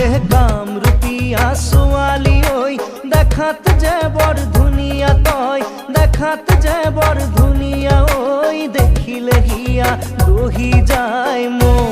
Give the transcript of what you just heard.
এহ কামরূপিয়া ছোৱালী ঐ দেখাত যে বৰ ধুনীয়া তই দেখাত যে বৰ ধুনীয়া ঐ দেখিলে হিয়া বহি যায় মোৰ